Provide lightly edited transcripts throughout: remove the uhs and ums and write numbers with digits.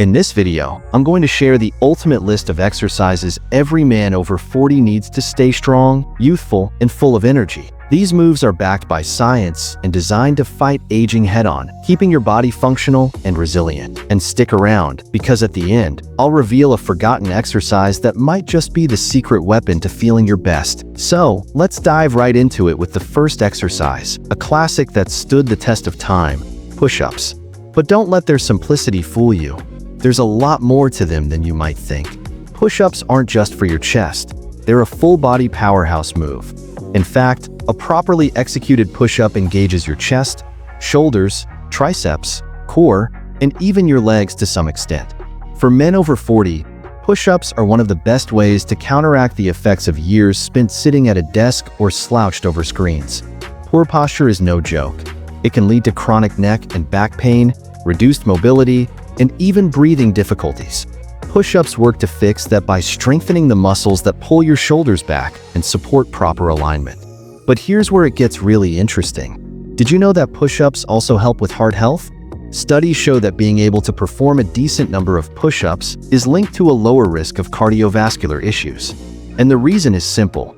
In this video, I'm going to share the ultimate list of exercises every man over 40 needs to stay strong, youthful, and full of energy. These moves are backed by science and designed to fight aging head-on, keeping your body functional and resilient. And stick around, because at the end, I'll reveal a forgotten exercise that might just be the secret weapon to feeling your best. So, let's dive right into it with the first exercise, a classic that stood the test of time, push-ups. But don't let their simplicity fool you. There's a lot more to them than you might think. Push-ups aren't just for your chest. They're a full-body powerhouse move. In fact, a properly executed push-up engages your chest, shoulders, triceps, core, and even your legs to some extent. For men over 40, push-ups are one of the best ways to counteract the effects of years spent sitting at a desk or slouched over screens. Poor posture is no joke. It can lead to chronic neck and back pain, reduced mobility, and even breathing difficulties. Push-ups work to fix that by strengthening the muscles that pull your shoulders back and support proper alignment. But here's where it gets really interesting. Did you know that push-ups also help with heart health? Studies show that being able to perform a decent number of push-ups is linked to a lower risk of cardiovascular issues. And the reason is simple.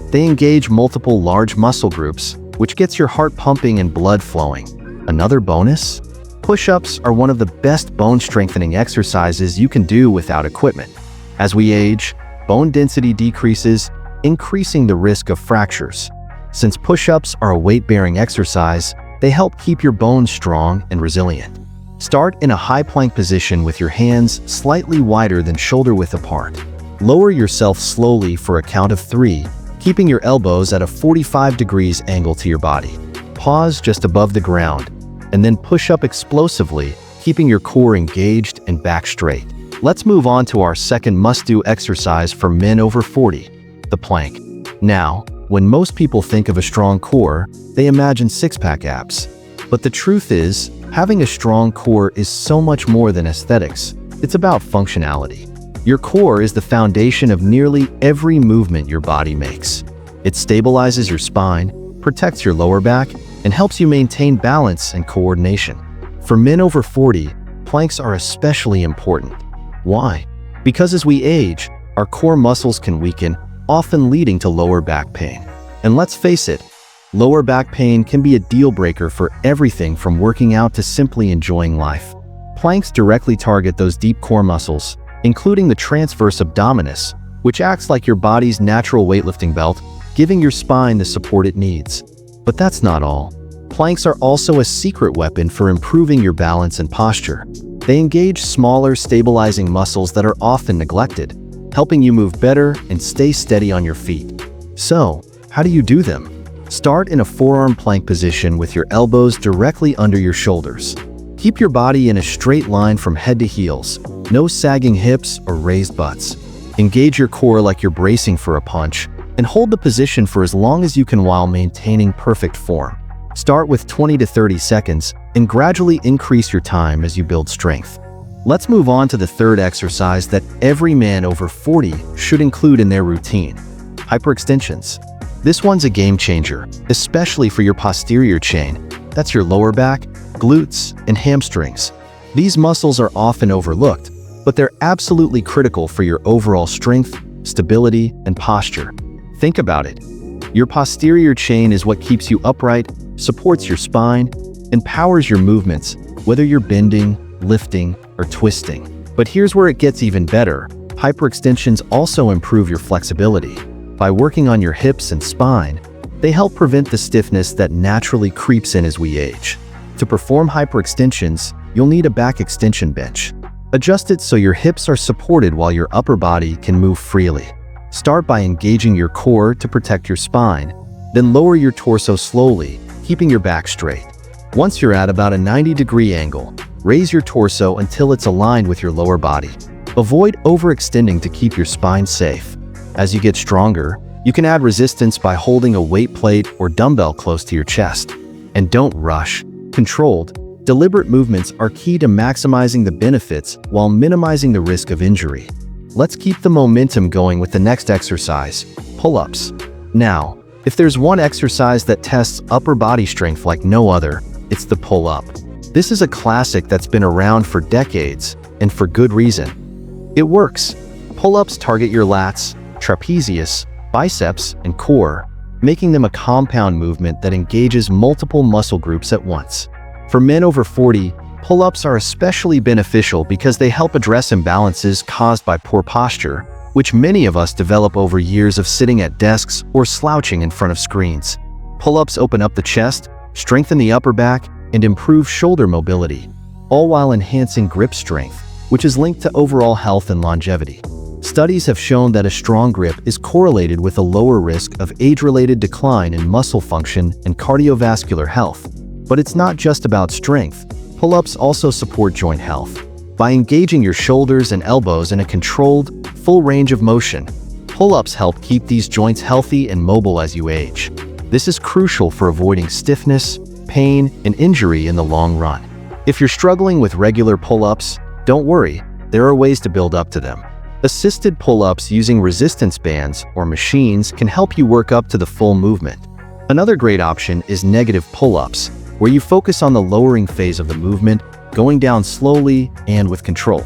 They engage multiple large muscle groups, which gets your heart pumping and blood flowing. Another bonus? Push-ups are one of the best bone-strengthening exercises you can do without equipment. As we age, bone density decreases, increasing the risk of fractures. Since push-ups are a weight-bearing exercise, they help keep your bones strong and resilient. Start in a high plank position with your hands slightly wider than shoulder-width apart. Lower yourself slowly for a count of 3, keeping your elbows at a 45 degrees angle to your body. Pause just above the ground, and then push up explosively, keeping your core engaged and back straight. Let's move on to our second must-do exercise for men over 40, the plank. Now, when most people think of a strong core, they imagine six-pack abs. But the truth is, having a strong core is so much more than aesthetics. It's about functionality. Your core is the foundation of nearly every movement your body makes. It stabilizes your spine, protects your lower back, and helps you maintain balance and coordination. For men over 40, planks are especially important. Why? Because as we age, our core muscles can weaken, often leading to lower back pain. And let's face it, lower back pain can be a deal breaker for everything from working out to simply enjoying life. Planks directly target those deep core muscles, including the transverse abdominis, which acts like your body's natural weightlifting belt, giving your spine the support it needs. But that's not all. Planks are also a secret weapon for improving your balance and posture. They engage smaller, stabilizing muscles that are often neglected, helping you move better and stay steady on your feet. So, how do you do them? Start in a forearm plank position with your elbows directly under your shoulders. Keep your body in a straight line from head to heels, no sagging hips or raised butts. Engage your core like you're bracing for a punch, and hold the position for as long as you can while maintaining perfect form. Start with 20 to 30 seconds and gradually increase your time as you build strength. Let's move on to the third exercise that every man over 40 should include in their routine: hyperextensions. This one's a game changer, especially for your posterior chain. That's your lower back, glutes, and hamstrings. These muscles are often overlooked, but they're absolutely critical for your overall strength, stability, and posture. Think about it. Your posterior chain is what keeps you upright, supports your spine, and powers your movements, whether you're bending, lifting, or twisting. But here's where it gets even better. Hyperextensions also improve your flexibility. By working on your hips and spine, they help prevent the stiffness that naturally creeps in as we age. To perform hyperextensions, you'll need a back extension bench. Adjust it so your hips are supported while your upper body can move freely. Start by engaging your core to protect your spine, then lower your torso slowly, keeping your back straight. Once you're at about a 90-degree angle, raise your torso until it's aligned with your lower body. Avoid overextending to keep your spine safe. As you get stronger, you can add resistance by holding a weight plate or dumbbell close to your chest. And don't rush. Controlled, deliberate movements are key to maximizing the benefits while minimizing the risk of injury. Let's keep the momentum going with the next exercise, pull-ups. Now, if there's one exercise that tests upper body strength like no other, it's the pull-up. This is a classic that's been around for decades, and for good reason. It works. Pull-ups target your lats, trapezius, biceps, and core, making them a compound movement that engages multiple muscle groups at once. For men over 40, pull-ups are especially beneficial because they help address imbalances caused by poor posture, which many of us develop over years of sitting at desks or slouching in front of screens. Pull-ups open up the chest, strengthen the upper back, and improve shoulder mobility, all while enhancing grip strength, which is linked to overall health and longevity. Studies have shown that a strong grip is correlated with a lower risk of age-related decline in muscle function and cardiovascular health. But it's not just about strength. Pull-ups also support joint health. By engaging your shoulders and elbows in a controlled, full range of motion, pull-ups help keep these joints healthy and mobile as you age. This is crucial for avoiding stiffness, pain, and injury in the long run. If you're struggling with regular pull-ups, don't worry, there are ways to build up to them. Assisted pull-ups using resistance bands or machines can help you work up to the full movement. Another great option is negative pull-ups, where you focus on the lowering phase of the movement, going down slowly and with control.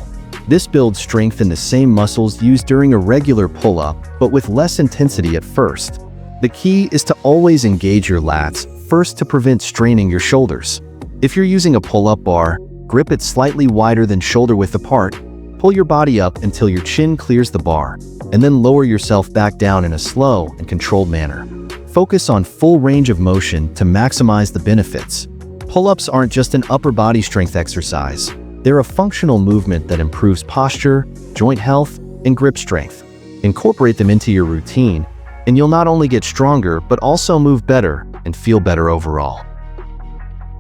This builds strength in the same muscles used during a regular pull-up, but with less intensity at first. The key is to always engage your lats first to prevent straining your shoulders. If you're using a pull-up bar, grip it slightly wider than shoulder width apart. Pull your body up until your chin clears the bar, and then lower yourself back down in a slow and controlled manner. Focus on full range of motion to maximize the benefits. Pull-ups aren't just an upper body strength exercise. They're a functional movement that improves posture, joint health, and grip strength. Incorporate them into your routine, and you'll not only get stronger, but also move better and feel better overall.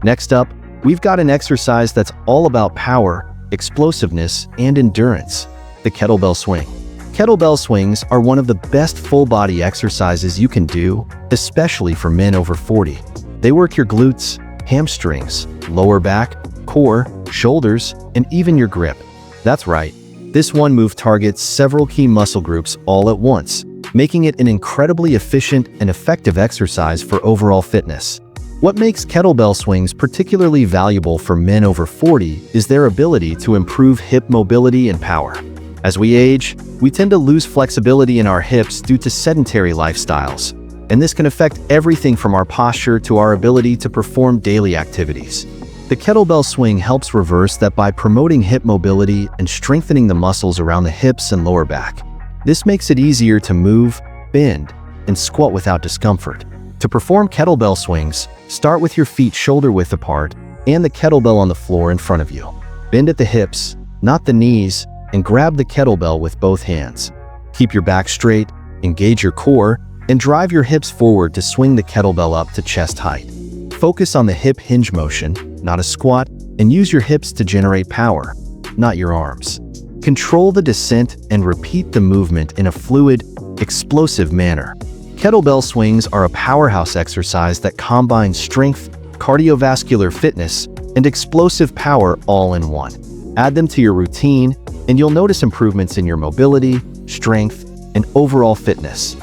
Next up, we've got an exercise that's all about power, explosiveness, and endurance: the kettlebell swing. Kettlebell swings are one of the best full-body exercises you can do, especially for men over 40. They work your glutes, hamstrings, lower back, core, shoulders, and even your grip. That's right, this one move targets several key muscle groups all at once, making it an incredibly efficient and effective exercise for overall fitness. What makes kettlebell swings particularly valuable for men over 40 is their ability to improve hip mobility and power. As we age, we tend to lose flexibility in our hips due to sedentary lifestyles, and this can affect everything from our posture to our ability to perform daily activities. The kettlebell swing helps reverse that by promoting hip mobility and strengthening the muscles around the hips and lower back. This makes it easier to move, bend, and squat without discomfort. To perform kettlebell swings, start with your feet shoulder width apart and the kettlebell on the floor in front of you. Bend at the hips, not the knees, and grab the kettlebell with both hands. Keep your back straight, engage your core, and drive your hips forward to swing the kettlebell up to chest height. Focus on the hip hinge motion, not a squat, and use your hips to generate power, not your arms. Control the descent and repeat the movement in a fluid, explosive manner. Kettlebell swings are a powerhouse exercise that combines strength, cardiovascular fitness, and explosive power all in one. Add them to your routine, and you'll notice improvements in your mobility, strength, and overall fitness.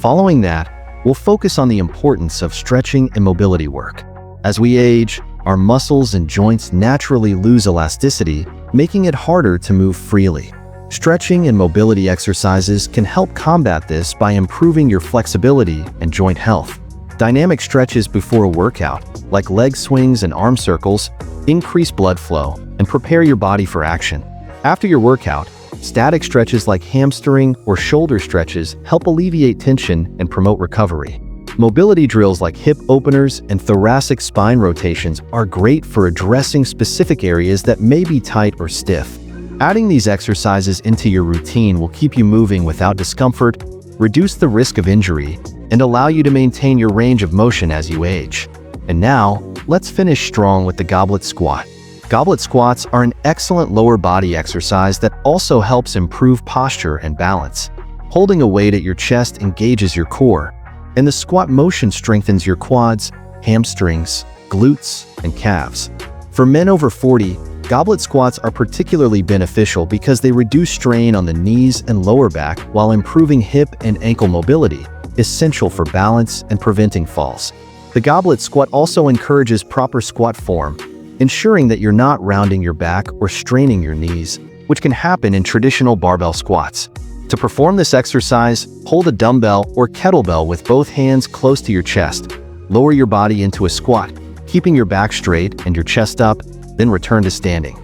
Following that, we'll focus on the importance of stretching and mobility work. As we age, our muscles and joints naturally lose elasticity, making it harder to move freely. Stretching and mobility exercises can help combat this by improving your flexibility and joint health. Dynamic stretches before a workout, like leg swings and arm circles, increase blood flow and prepare your body for action. After your workout, static stretches like hamstring or shoulder stretches help alleviate tension and promote recovery. Mobility drills like hip openers and thoracic spine rotations are great for addressing specific areas that may be tight or stiff. Adding these exercises into your routine will keep you moving without discomfort, reduce the risk of injury, and allow you to maintain your range of motion as you age. And now, let's finish strong with the goblet squat. Goblet squats are an excellent lower body exercise that also helps improve posture and balance. Holding a weight at your chest engages your core, and the squat motion strengthens your quads, hamstrings, glutes, and calves. For men over 40, goblet squats are particularly beneficial because they reduce strain on the knees and lower back while improving hip and ankle mobility, essential for balance and preventing falls. The goblet squat also encourages proper squat form, ensuring that you're not rounding your back or straining your knees, which can happen in traditional barbell squats. To perform this exercise, hold a dumbbell or kettlebell with both hands close to your chest. Lower your body into a squat, keeping your back straight and your chest up, then return to standing.